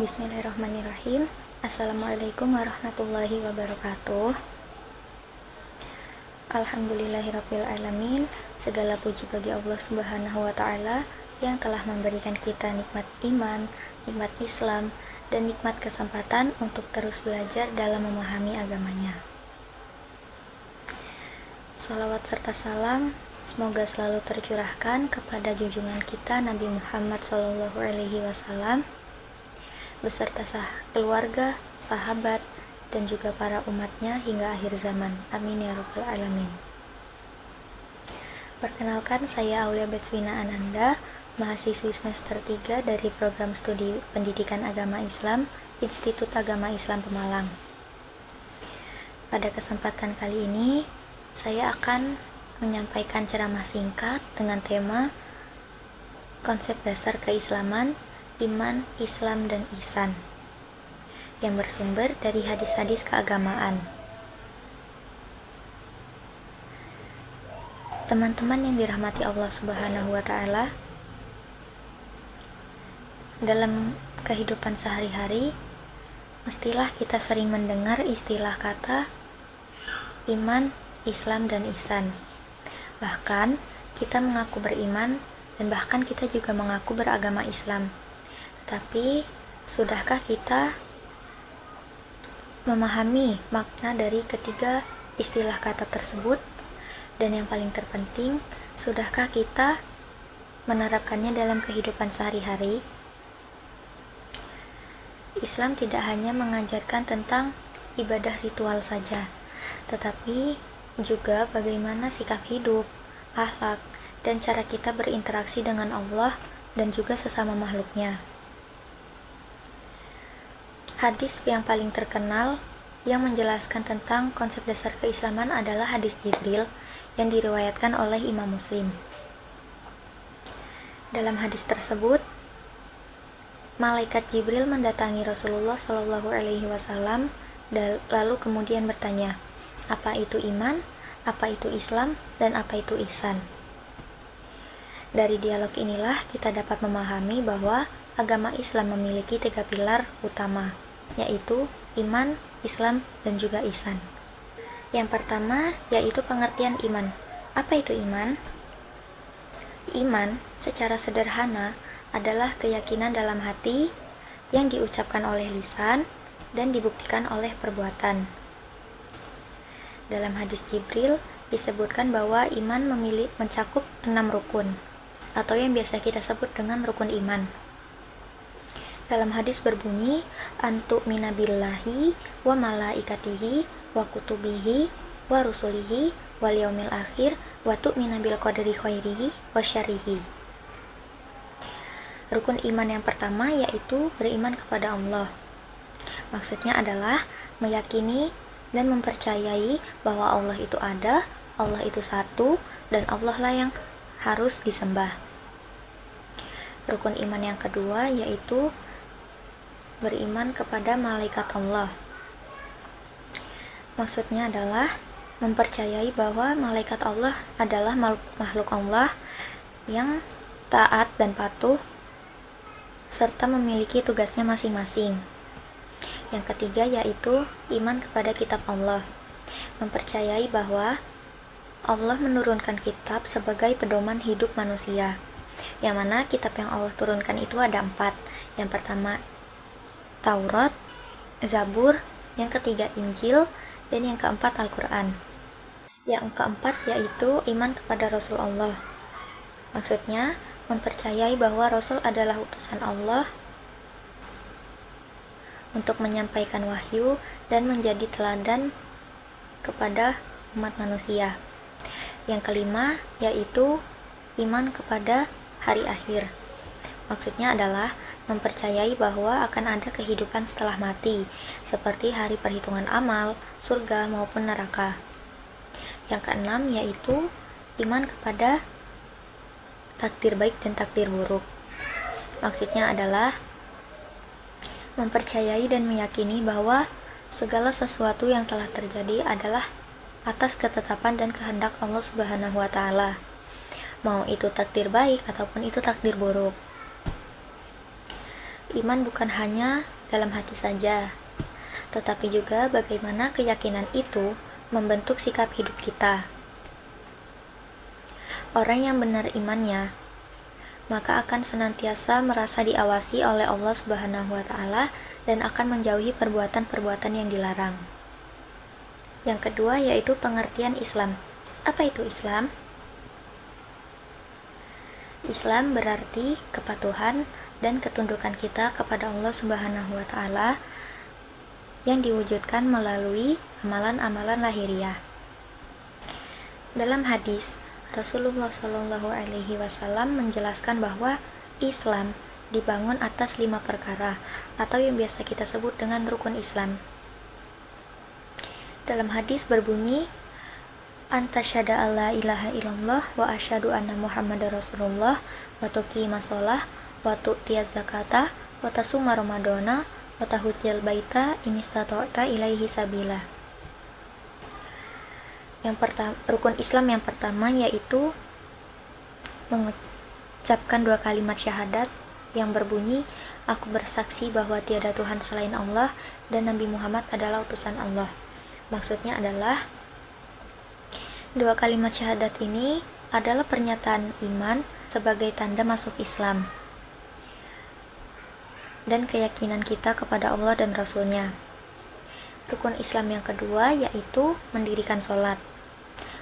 Bismillahirrahmanirrahim. Assalamualaikum warahmatullahi wabarakatuh. Alhamdulillahirabbil alamin. Segala puji bagi Allah Subhanahu wa taala yang telah memberikan kita nikmat iman, nikmat Islam, dan nikmat kesempatan untuk terus belajar dalam memahami agamanya. Salawat serta salam semoga selalu tercurahkan kepada junjungan kita Nabi Muhammad SAW beserta keluarga, sahabat, dan juga para umatnya hingga akhir zaman. Amin ya rabbal alamin. Perkenalkan, saya Aulia Betswina Ananda, mahasiswi semester 3 dari program studi Pendidikan Agama Islam, Institut Agama Islam Pemalang. Pada kesempatan kali ini, saya akan menyampaikan ceramah singkat dengan tema konsep dasar keislaman, iman, Islam, dan ihsan yang bersumber dari hadis-hadis keagamaan. Teman-teman yang dirahmati Allah Subhanahu wa taala, dalam kehidupan sehari-hari mestilah kita sering mendengar istilah kata iman, Islam, dan ihsan. Bahkan kita mengaku beriman dan bahkan kita juga mengaku beragama Islam. Tetapi sudahkah kita memahami makna dari ketiga istilah kata tersebut? Dan yang paling terpenting, sudahkah kita menerapkannya dalam kehidupan sehari-hari? Islam tidak hanya mengajarkan tentang ibadah ritual saja, tetapi juga bagaimana sikap hidup, akhlak, dan cara kita berinteraksi dengan Allah dan juga sesama makhluknya. Hadis yang paling terkenal yang menjelaskan tentang konsep dasar keislaman adalah hadis Jibril yang diriwayatkan oleh Imam Muslim. Dalam hadis tersebut, malaikat Jibril mendatangi Rasulullah SAW lalu kemudian bertanya, apa itu iman, apa itu Islam, dan apa itu ihsan. Dari dialog inilah kita dapat memahami bahwa agama Islam memiliki 3 pilar utama, yaitu iman, Islam, dan juga ihsan. Yang pertama yaitu pengertian iman. Apa itu iman? Iman secara sederhana adalah keyakinan dalam hati yang diucapkan oleh lisan dan dibuktikan oleh perbuatan. Dalam hadis Jibril disebutkan bahwa iman mencakup 6 rukun atau yang biasa kita sebut dengan rukun iman. Dalam hadis berbunyi, antu'mina billahi wa malaikatihi wa kutubihi wa rusulihi wal yaumil akhir wa tu'mina bil qadari khairihi wa syarrihi. Rukun iman yang pertama yaitu beriman kepada Allah. Maksudnya adalah meyakini dan mempercayai bahwa Allah itu ada, Allah itu satu, dan Allah lah yang harus disembah. Rukun iman yang kedua yaitu beriman kepada malaikat Allah. Maksudnya adalah mempercayai bahwa malaikat Allah adalah makhluk Allah yang taat dan patuh serta memiliki tugasnya masing-masing. Yang ketiga yaitu iman kepada kitab Allah. Mempercayai bahwa Allah menurunkan kitab sebagai pedoman hidup manusia. Yang mana kitab yang Allah turunkan itu ada 4. Yang pertama Taurat, Zabur, yang ketiga Injil, dan yang keempat Al-Quran. Yang keempat yaitu iman kepada Rasul Allah. Maksudnya mempercayai bahwa Rasul adalah utusan Allah untuk menyampaikan wahyu dan menjadi teladan kepada umat manusia. Yang kelima yaitu iman kepada hari akhir. Maksudnya adalah mempercayai bahwa akan ada kehidupan setelah mati, seperti hari perhitungan amal, surga maupun neraka. Yang keenam yaitu iman kepada takdir baik dan takdir buruk. Maksudnya adalah mempercayai dan meyakini bahwa segala sesuatu yang telah terjadi adalah atas ketetapan dan kehendak Allah Subhanahu wa taala. Mau itu takdir baik ataupun itu takdir buruk. Iman bukan hanya dalam hati saja, tetapi juga bagaimana keyakinan itu membentuk sikap hidup kita. Orang yang benar imannya, maka akan senantiasa merasa diawasi oleh Allah Subhanahu wa Ta'ala dan akan menjauhi perbuatan-perbuatan yang dilarang. Yang kedua yaitu pengertian Islam. Apa itu Islam? Islam berarti kepatuhan dan ketundukan kita kepada Allah Subhanahu wa Ta'ala yang diwujudkan melalui amalan-amalan lahiriah. Dalam hadis, Rasulullah Shallallahu Alaihi Wasallam menjelaskan bahwa Islam dibangun atas 5 perkara atau yang biasa kita sebut dengan rukun Islam. Dalam hadis berbunyi, antasyhada alla ilaha illallah wa asyhadu anna muhammadar rasulullah wa tuqimas shalah wa tu'tiyaz zakata wa tasuma ramadana wa tahujjal baita in istata'ta ilaihi sabila. Rukun Islam yang pertama yaitu mengucapkan 2 kalimat syahadat yang berbunyi, aku bersaksi bahwa tiada Tuhan selain Allah dan Nabi Muhammad adalah utusan Allah. Maksudnya adalah 2 kalimat syahadat ini adalah pernyataan iman sebagai tanda masuk Islam dan keyakinan kita kepada Allah dan Rasul-Nya. Rukun Islam yang kedua yaitu mendirikan sholat.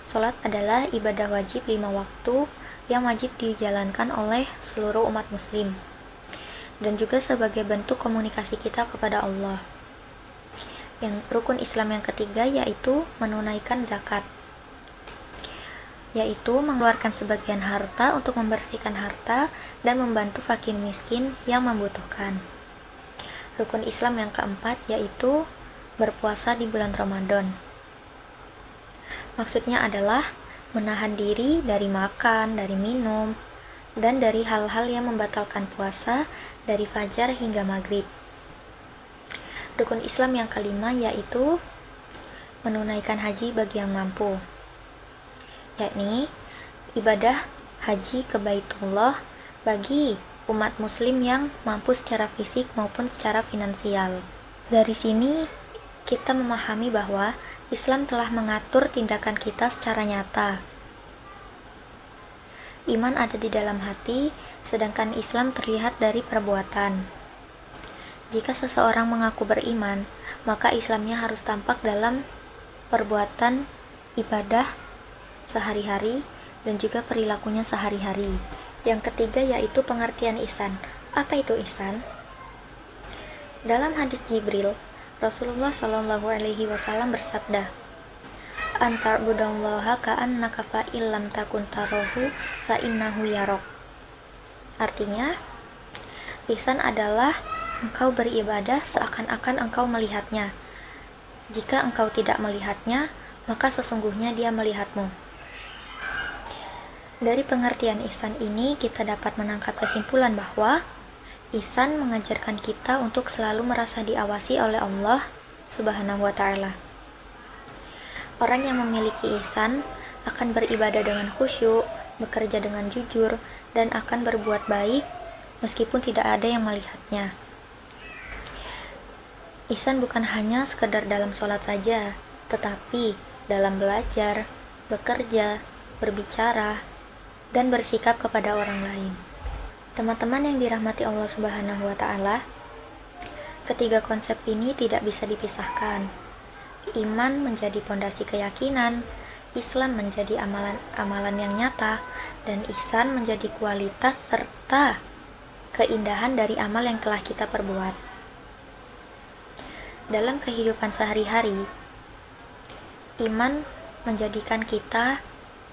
Sholat adalah ibadah wajib 5 waktu yang wajib dijalankan oleh seluruh umat muslim dan juga sebagai bentuk komunikasi kita kepada Allah. Yang rukun Islam yang ketiga yaitu menunaikan zakat, yaitu mengeluarkan sebagian harta untuk membersihkan harta dan membantu fakir miskin yang membutuhkan. Rukun Islam yang keempat yaitu berpuasa di bulan Ramadan. Maksudnya adalah menahan diri dari makan, dari minum, dan dari hal-hal yang membatalkan puasa dari fajar hingga maghrib. Rukun Islam yang kelima yaitu menunaikan haji bagi yang mampu, yakni ibadah haji ke Baitullah bagi umat muslim yang mampu secara fisik maupun secara finansial. Dari sini kita memahami bahwa Islam telah mengatur tindakan kita secara nyata. Iman ada di dalam hati, sedangkan Islam terlihat dari perbuatan. Jika seseorang mengaku beriman, maka Islamnya harus tampak dalam perbuatan ibadah sehari-hari dan juga perilakunya sehari-hari. Yang ketiga yaitu pengertian ihsan. Apa itu ihsan? Dalam hadis Jibril, Rasulullah Shallallahu Alaihi Wasallam bersabda, antar budallaha ka'annaka fa illam takun tarahu fa innahu yarok. Artinya, ihsan adalah engkau beribadah seakan-akan engkau melihatnya. Jika engkau tidak melihatnya, maka sesungguhnya dia melihatmu. Dari pengertian ihsan ini, kita dapat menangkap kesimpulan bahwa ihsan mengajarkan kita untuk selalu merasa diawasi oleh Allah Subhanahu wa Ta'ala. Orang yang memiliki ihsan akan beribadah dengan khusyuk, bekerja dengan jujur, dan akan berbuat baik meskipun tidak ada yang melihatnya. Ihsan bukan hanya sekedar dalam sholat saja, tetapi dalam belajar, bekerja, berbicara, dan bersikap kepada orang lain. Teman-teman yang dirahmati Allah Subhanahu wa Ta'ala, ketiga konsep ini tidak bisa dipisahkan. Iman menjadi pondasi keyakinan, Islam menjadi amalan yang nyata, dan ihsan menjadi kualitas serta keindahan dari amal yang telah kita perbuat. Dalam kehidupan sehari-hari, iman menjadikan kita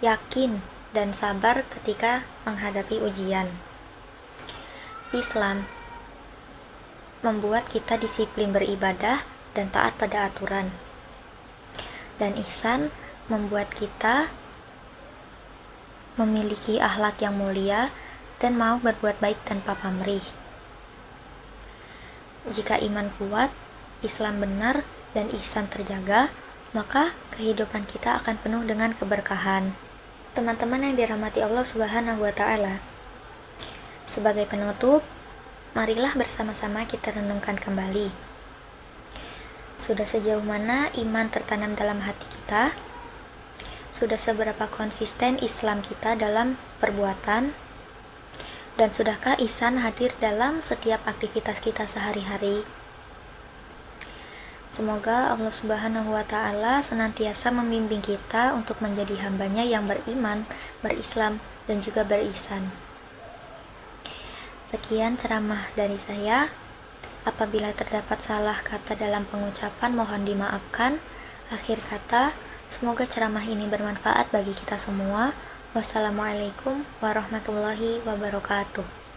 yakin dan sabar ketika menghadapi ujian. Islam membuat kita disiplin beribadah dan taat pada aturan. Dan ihsan membuat kita memiliki akhlak yang mulia dan mau berbuat baik tanpa pamrih. Jika iman kuat, Islam benar, dan ihsan terjaga, maka kehidupan kita akan penuh dengan keberkahan. Teman-teman yang dirahmati Allah Subhanahu wa Ta'ala, sebagai penutup, Marilah bersama-sama kita renungkan kembali. Sudah sejauh mana iman tertanam dalam hati kita? Sudah seberapa konsisten Islam kita dalam perbuatan? Dan sudahkah ihsan hadir dalam setiap aktivitas kita sehari-hari? Semoga Allah Subhanahu wa Ta'ala senantiasa membimbing kita untuk menjadi hambanya yang beriman, berislam, dan juga berihsan. Sekian ceramah dari saya. Apabila terdapat salah kata dalam pengucapan, mohon dimaafkan. Akhir kata, semoga ceramah ini bermanfaat bagi kita semua. Wassalamualaikum warahmatullahi wabarakatuh.